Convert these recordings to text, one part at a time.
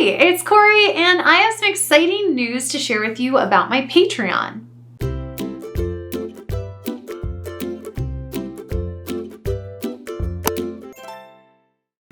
Hey, it's Corey, and I have some exciting news to share with you about my Patreon.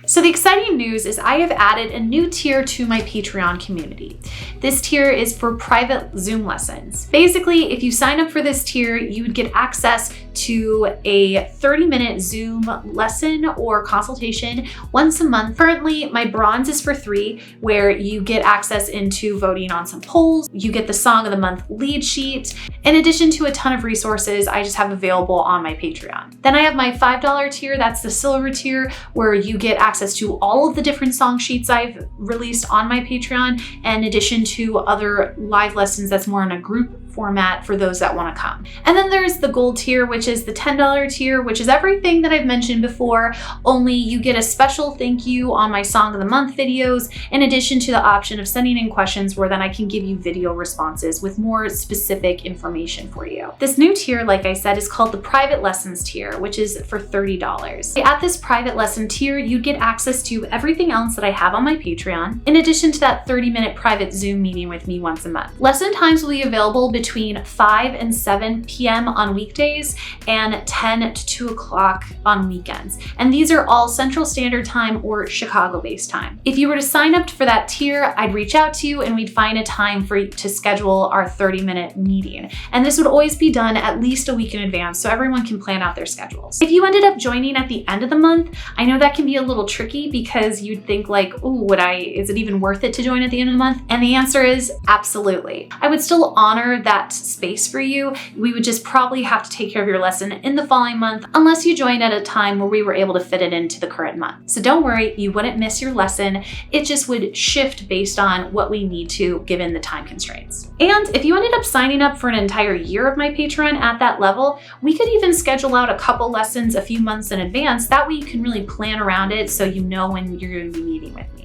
So the exciting news is I have added a new tier to my Patreon community. This tier is for private Zoom lessons. Basically, if you sign up for this tier, you would get access to a 30-minute Zoom lesson or consultation once a month. Currently, my bronze is for $3, where you get access into voting on some polls. You get the Song of the Month lead sheet, in addition to a ton of resources I just have available on my Patreon. Then I have my $5 tier, that's the silver tier, where you get access to all of the different song sheets I've released on my Patreon, in addition to other live lessons that's more in a group format for those that want to come. And then there's the gold tier, which is the $10 tier, which is everything that I've mentioned before, only you get a special thank you on my Song of the Month videos, in addition to the option of sending in questions where then I can give you video responses with more specific information for you. This new tier, like I said, is called the private lessons tier, which is for $30. At this private lesson tier, you get access to everything else that I have on my Patreon, in addition to that 30-minute private Zoom meeting with me once a month. Lesson times will be available between 5 and 7 p.m. on weekdays and 10 to 2 o'clock on weekends. And these are all Central Standard Time or Chicago-based time. If you were to sign up for that tier, I'd reach out to you and we'd find a time for you to schedule our 30-minute meeting. And this would always be done at least a week in advance so everyone can plan out their schedules. If you ended up joining at the end of the month, I know that can be a little tricky because you'd think like, oh, is it even worth it to join at the end of the month? And the answer is absolutely. I would still honor that space for you. We would just probably have to take care of your lesson in the following month unless you joined at a time where we were able to fit it into the current month. So don't worry, you wouldn't miss your lesson. It just would shift based on what we need to given the time constraints. And if you ended up signing up for an entire year of my Patreon at that level, we could even schedule out a couple lessons a few months in advance. That way you can really plan around it so you know when you're going to be meeting with me.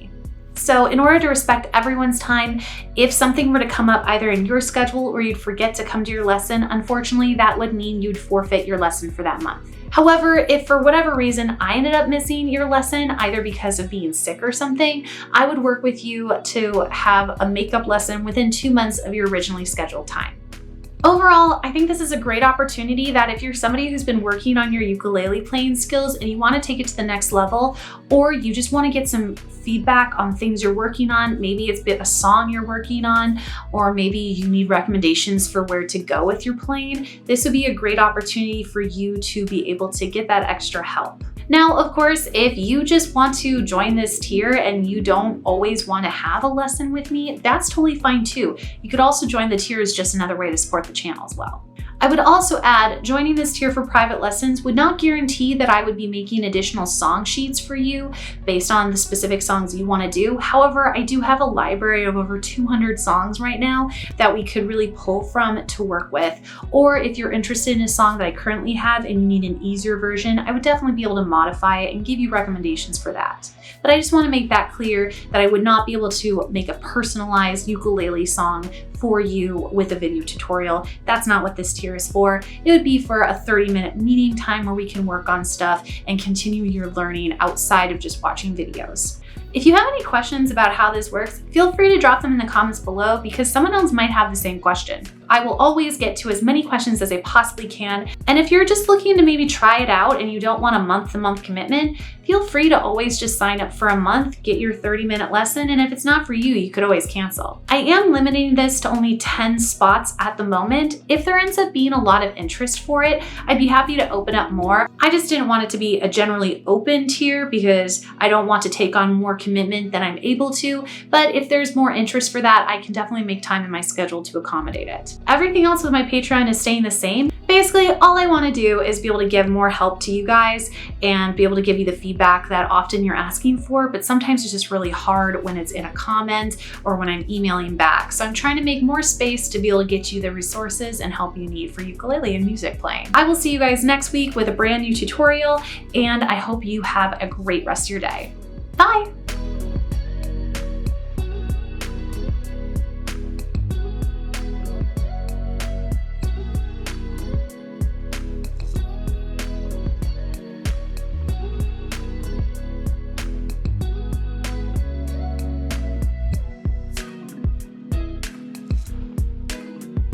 So in order to respect everyone's time, if something were to come up either in your schedule or you'd forget to come to your lesson, unfortunately, that would mean you'd forfeit your lesson for that month. However, if for whatever reason I ended up missing your lesson, either because of being sick or something, I would work with you to have a makeup lesson within 2 months of your originally scheduled time. Overall, I think this is a great opportunity that if you're somebody who's been working on your ukulele playing skills and you want to take it to the next level, or you just want to get some feedback on things you're working on, maybe it's a song you're working on, or maybe you need recommendations for where to go with your playing, this would be a great opportunity for you to be able to get that extra help. Now, of course, if you just want to join this tier and you don't always want to have a lesson with me, that's totally fine too. You could also join the tier as just another way to support the channel as well. I would also add, joining this tier for private lessons would not guarantee that I would be making additional song sheets for you based on the specific songs you want to do. However, I do have a library of over 200 songs right now that we could really pull from to work with. Or if you're interested in a song that I currently have and you need an easier version, I would definitely be able to modify it and give you recommendations for that. But I just want to make that clear that I would not be able to make a personalized ukulele song for you with a video tutorial. That's not what this tier is for. It would be for a 30-minute meeting time where we can work on stuff and continue your learning outside of just watching videos. If you have any questions about how this works, feel free to drop them in the comments below because someone else might have the same question. I will always get to as many questions as I possibly can. And if you're just looking to maybe try it out and you don't want a month-to-month commitment, feel free to always just sign up for a month, get your 30-minute lesson, and if it's not for you, you could always cancel. I am limiting this to only 10 spots at the moment. If there ends up being a lot of interest for it, I'd be happy to open up more. I just didn't want it to be a generally open tier because I don't want to take on more commitment than I'm able to, but if there's more interest for that, I can definitely make time in my schedule to accommodate it. Everything else with my Patreon is staying the same. Basically, all I want to do is be able to give more help to you guys and be able to give you the feedback that often you're asking for, but sometimes it's just really hard when it's in a comment or when I'm emailing back. So I'm trying to make more space to be able to get you the resources and help you need for ukulele and music playing. I will see you guys next week with a brand new tutorial, and I hope you have a great rest of your day. Bye!